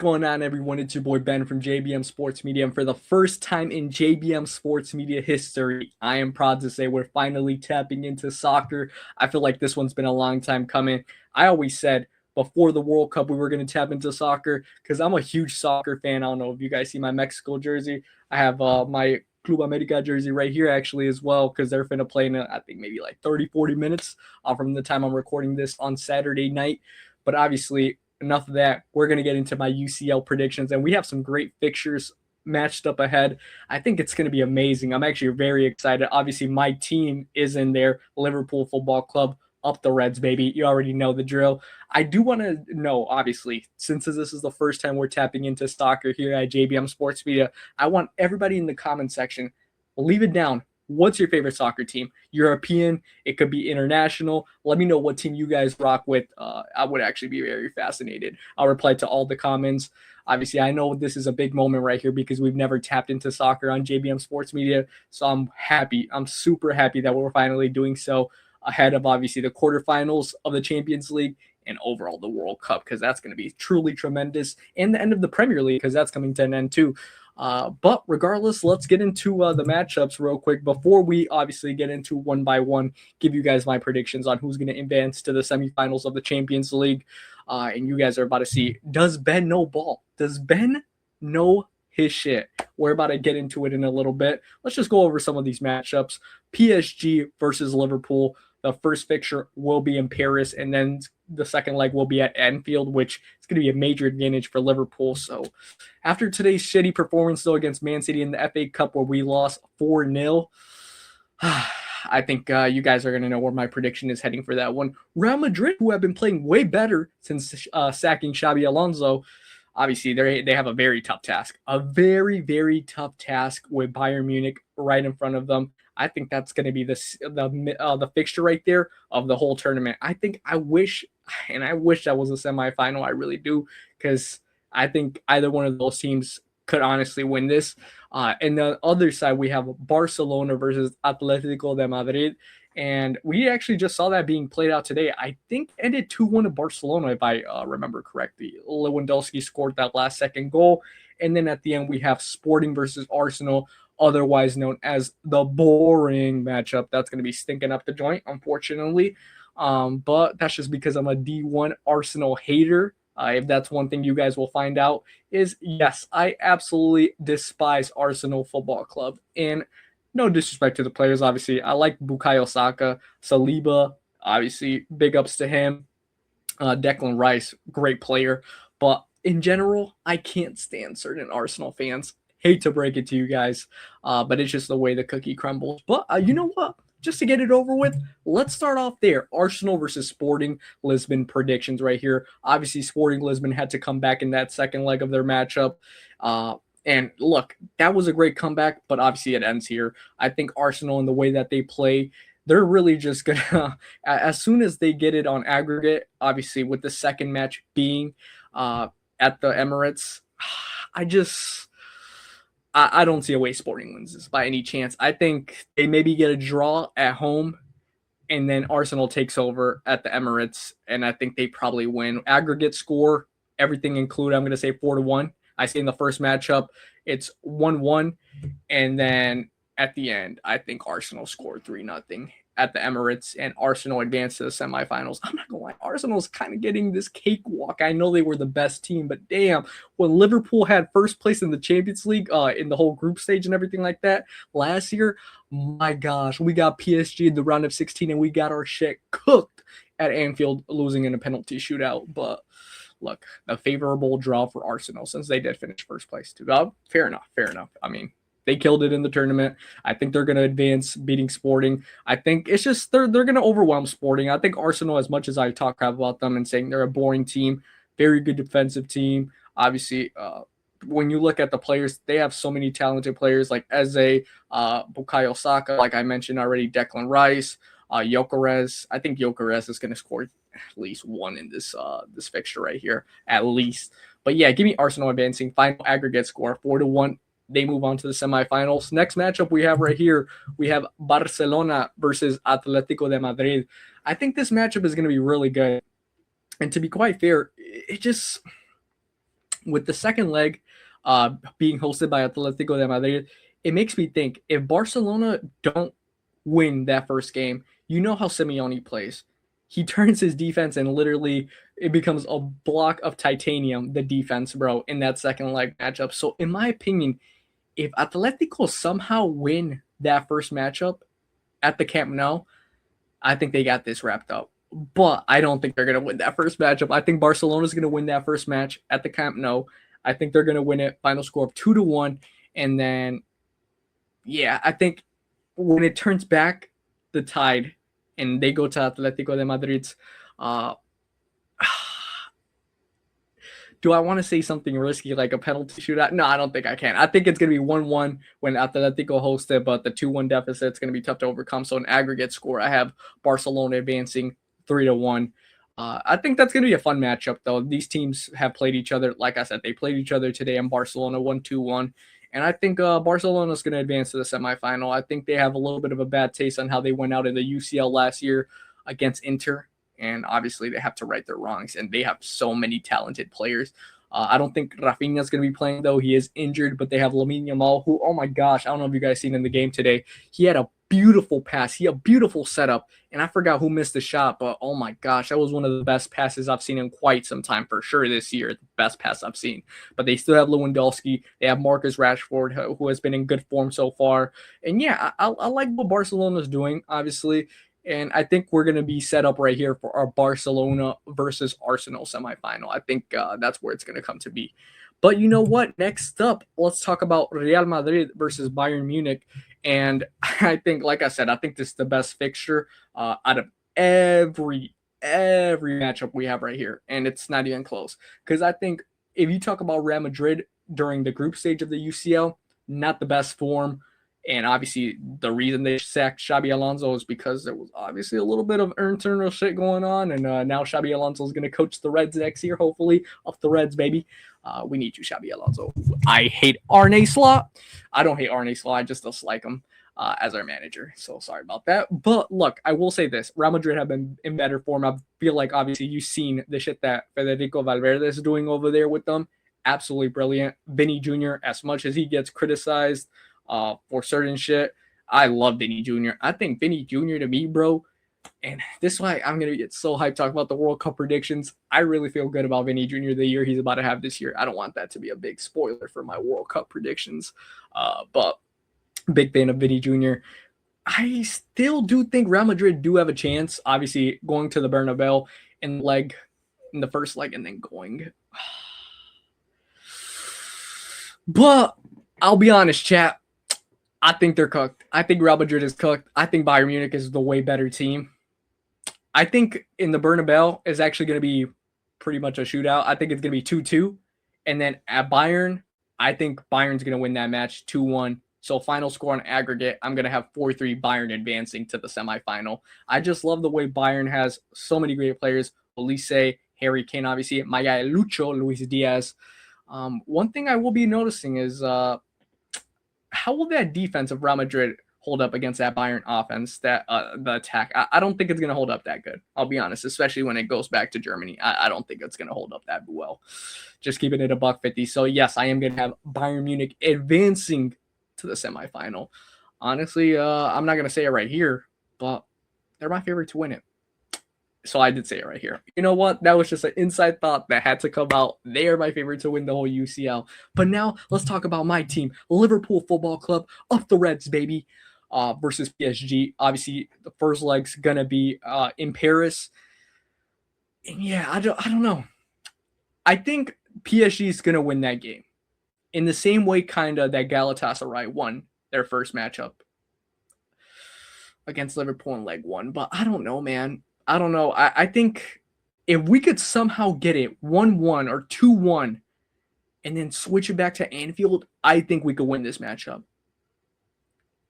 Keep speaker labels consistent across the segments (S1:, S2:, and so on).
S1: Going on, everyone? It's your boy Ben from JBM Sports Media, and for the first time in JBM Sports Media history, I am proud to say we're finally tapping into soccer. I feel like this one's been a long time coming. I always said before the World Cup we were going to tap into soccer because I'm a huge soccer fan. I don't know if you guys see my Mexico jersey. I have my Club America jersey right here actually as well because they're finna play in, I think, maybe like 30, 40 minutes from the time I'm recording this on Saturday night. But obviously, enough of that. We're going to get into my UCL predictions, and we have some great fixtures matched up ahead. I think it's going to be amazing. I'm actually very excited. Obviously, my team is in there, Liverpool Football Club. Up the Reds, baby. You already know the drill. I do want to know, obviously, since this is the first time we're tapping into soccer here at JBM Sports Media, I want everybody in the comment section, leave it down. What's your favorite soccer team? European, it could be international. Let me know what team you guys rock with. I would actually be very fascinated. I'll reply to all the comments. Obviously, I know this is a big moment right here because we've never tapped into soccer on JBM Sports Media. So I'm happy. I'm super happy that we're finally doing so ahead of obviously the quarterfinals of the Champions League and overall the World Cup, because that's going to be truly tremendous, and the end of the Premier League because that's coming to an end too. But regardless, let's get into the matchups real quick before we obviously get into one by one, give you guys my predictions on who's going to advance to the semifinals of the Champions League. And you guys are about to see, does Ben know ball? Does Ben know his shit? We're about to get into it in a little bit. Let's just go over some of these matchups. PSG versus Liverpool. The first fixture will be in Paris, and then the second leg will be at Anfield, which is going to be a major advantage for Liverpool. So after today's shitty performance, though, against Man City in the FA Cup where we lost 4-0, I think you guys are going to know where my prediction is heading for that one. Real Madrid, who have been playing way better since sacking Xabi Alonso, obviously they have a very tough task. A very, very tough task with Bayern Munich right in front of them. I think that's going to be the fixture right there of the whole tournament. I wish that was a semifinal. I really do, because I think either one of those teams could honestly win this. And the other side, we have Barcelona versus Atletico de Madrid. And we actually just saw that being played out today. I think ended 2-1 to Barcelona, if I remember correctly. Lewandowski scored that last second goal. And then at the end, we have Sporting versus Arsenal, otherwise known as the boring matchup. That's going to be stinking up the joint, unfortunately. But that's just because I'm a D1 Arsenal hater. If that's one thing you guys will find out, is yes, I absolutely despise Arsenal Football Club. And no disrespect to the players, obviously. I like Bukayo Saka, Saliba, obviously, big ups to him. Declan Rice, great player. But in general, I can't stand certain Arsenal fans. Hate to break it to you guys, but it's just the way the cookie crumbles. But you know what? Just to get it over with, let's start off there. Arsenal versus Sporting Lisbon predictions right here. Obviously, Sporting Lisbon had to come back in that second leg of their matchup. And look, that was a great comeback, but obviously it ends here. I think Arsenal, in the way that they play, they're really just going to, as soon as they get it on aggregate, obviously with the second match being at the Emirates, I don't see a way Sporting wins this by any chance. I think they maybe get a draw at home, and then Arsenal takes over at the Emirates, and I think they probably win. Aggregate score, everything included, I'm going to say 4-1. I say in the first matchup, it's 1-1, and then at the end, I think Arsenal scored 3-0 at the Emirates, and Arsenal advanced to the semifinals. I'm not going to lie, Arsenal's kind of getting this cakewalk. I know they were the best team, but damn, when Liverpool had first place in the Champions League, in the whole group stage and everything like that last year, my gosh, we got PSG in the round of 16, and we got our shit cooked at Anfield, losing in a penalty shootout. But look, a favorable draw for Arsenal since they did finish first place too. Fair enough. I mean, they killed it in the tournament. I think they're going to advance, beating Sporting. I think it's just they're going to overwhelm Sporting. I think Arsenal, as much as I talk about them and saying they're a boring team, very good defensive team. Obviously, when you look at the players, they have so many talented players like Eze, Bukayo Saka, like I mentioned already, Declan Rice, Gyökeres. I think Gyökeres is going to score at least one in this fixture right here, at least. But yeah, give me Arsenal advancing. Final aggregate score 4-1. They move on to the semifinals. Next matchup we have right here, we have Barcelona versus Atletico de Madrid. I think this matchup is going to be really good. And to be quite fair, it just, I don't see a way Sporting wins this by any chance. I think either one of those teams could honestly win this. With the second leg being hosted by Atletico de Madrid, it makes me think if Barcelona don't win that first game, you know how Simeone plays. He turns his defense and literally it becomes a block of titanium, the defense, bro, in that second leg matchup. So, in my opinion, if Atletico somehow win that first matchup at the Camp Nou, I think they got this wrapped up. But I don't think they're going to win that first matchup. I think Barcelona's going to win that first match at the Camp Nou. I think they're going to win it. Final score of 2-1. And then, yeah, I think when it turns back the tide and they go to Atletico de Madrid's, uh, do I want to say something risky like a penalty shootout? No, I don't think I can. I think it's going to be 1-1 when Atletico hosts it, but the 2-1 deficit is going to be tough to overcome. So an aggregate score, I have Barcelona advancing 3-1. I think that's going to be a fun matchup, though. These teams have played each other. Like I said, they played each other today, and Barcelona won 2-1. And I think Barcelona is going to advance to the semifinal. I think they have a little bit of a bad taste on how they went out in the UCL last year against Inter. And obviously, they have to right their wrongs. And they have so many talented players. I don't think Rafinha is going to be playing, though. He is injured, but they have Lamine Yamal, who, oh my gosh, I don't know if you guys seen in the game today. He had a beautiful pass. He had a beautiful setup. And I forgot who missed the shot, but oh my gosh, that was one of the best passes I've seen in quite some time for sure this year. The best pass I've seen. But they still have Lewandowski. They have Marcus Rashford, who has been in good form so far. And yeah, I like what Barcelona's doing, obviously. And I think we're going to be set up right here for our Barcelona versus Arsenal semifinal. I think that's where it's going to come to be. But you know what? Next up, let's talk about Real Madrid versus Bayern Munich. And I think, like I said, I think this is the best fixture out of every matchup we have right here. And it's not even close. Because I think if you talk about Real Madrid during the group stage of the UCL, not the best form. And obviously, the reason they sacked Xabi Alonso is because there was obviously a little bit of internal shit going on. And now Xabi Alonso is going to coach the Reds next year, hopefully. Up the Reds, baby. We need you, Xabi Alonso. I hate Arne Slot. I don't hate Arne Slot. I just dislike him as our manager. So sorry about that. But look, I will say this. Real Madrid have been in better form. I feel like, obviously, you've seen the shit that Federico Valverde is doing over there with them. Absolutely brilliant. Vinny Jr., as much as he gets criticized for certain shit, I love Vinny Jr. I think Vinny Jr. to me, bro, and this is why I'm going to get so hyped talking about the World Cup predictions. I really feel good about Vinny Jr. the year he's about to have this year. I don't want that to be a big spoiler for my World Cup predictions, but big fan of Vinny Jr. I still do think Real Madrid do have a chance, obviously, going to the Bernabeu in the first leg and then going. But I'll be honest, chat. I think they're cooked. I think Real Madrid is cooked. I think Bayern Munich is the way better team. I think in the Bernabeu is actually going to be pretty much a shootout. I think it's going to be 2-2. And then at Bayern, I think Bayern's going to win that match 2-1. So final score on aggregate, I'm going to have 4-3 Bayern advancing to the semifinal. I just love the way Bayern has so many great players. Olise, Harry Kane, obviously. My guy Lucho, Luis Diaz. One thing I will be noticing is how will that defense of Real Madrid hold up against that Bayern offense, that the attack? I don't think it's going to hold up that good. I'll be honest, especially when it goes back to Germany. I don't think it's going to hold up that well. Just keeping it $1.50. So, yes, I am going to have Bayern Munich advancing to the semifinal. Honestly, I'm not going to say it right here, but they're my favorite to win it. So I did say it right here. You know what? That was just an inside thought that had to come out. They are my favorite to win the whole UCL. But now let's talk about my team, Liverpool Football Club, up the Reds, baby, versus PSG. Obviously, the first leg's gonna be in Paris. And yeah, I don't know. I think PSG is gonna win that game in the same way, kinda that Galatasaray won their first matchup against Liverpool in leg 1. But I don't know, man. I don't know. I think if we could somehow get it 1-1 or 2-1 and then switch it back to Anfield, I think we could win this matchup.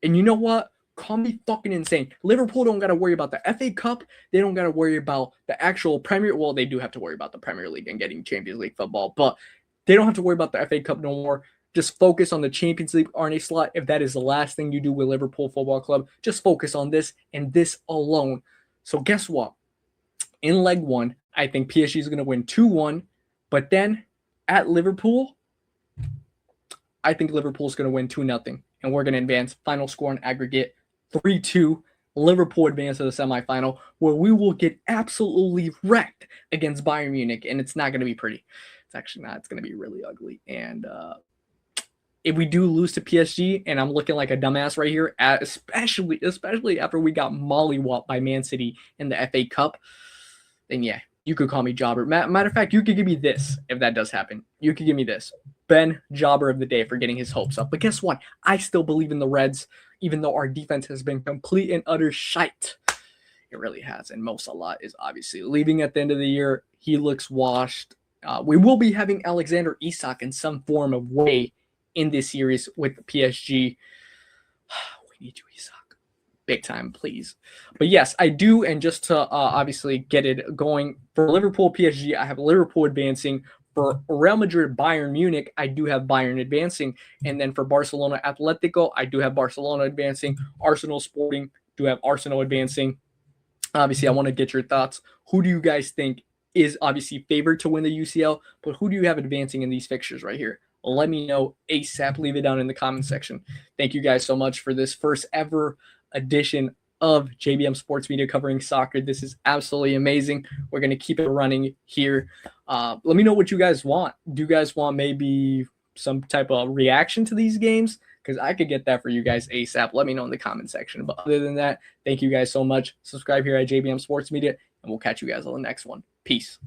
S1: And you know what? Call me fucking insane. Liverpool don't got to worry about the FA Cup. They don't got to worry about the actual Premier. Well, they do have to worry about the Premier League and getting Champions League football, but they don't have to worry about the FA Cup no more. Just focus on the Champions League, Arne Slot. If that is the last thing you do with Liverpool Football Club, just focus on this and this alone. So guess what? In leg 1, I think PSG is going to win 2-1. But then at Liverpool, I think Liverpool's going to win 2-0, and we're going to advance. Final score in aggregate 3-2. Liverpool advance to the semifinal, where we will get absolutely wrecked against Bayern Munich, and it's not going to be pretty. It's actually not. It's going to be really ugly. And if we do lose to PSG, and I'm looking like a dumbass right here, especially after we got mollywopped by Man City in the FA Cup, then yeah, you could call me Jobber. Matter of fact, you could give me this if that does happen. You could give me this. Ben, Jobber of the day for getting his hopes up. But guess what? I still believe in the Reds, even though our defense has been complete and utter shite. It really has. And Mo Salah is obviously leaving at the end of the year. He looks washed. We will be having Alexander Isak in some form of way in this series with PSG. We need you, Isak. Big time, please. But yes, I do. And just to obviously get it going, for Liverpool PSG, I have Liverpool advancing. For Real Madrid Bayern Munich, I do have Bayern advancing. And then for Barcelona Atletico, I do have Barcelona advancing. Arsenal Sporting, do have Arsenal advancing. Obviously, I want to get your thoughts. Who do you guys think is obviously favored to win the UCL? But who do you have advancing in these fixtures right here? Let me know ASAP. Leave it down in the comment section. Thank you guys so much for this first ever edition of JBM Sports Media covering soccer. This is absolutely amazing. We're going to keep it running here. Let me know what you guys want. Do you guys want maybe some type of reaction to these games? Because I could get that for you guys ASAP. Let me know in the comment section. But other than that, thank you guys so much. Subscribe here at JBM Sports Media, and we'll catch you guys on the next one. Peace.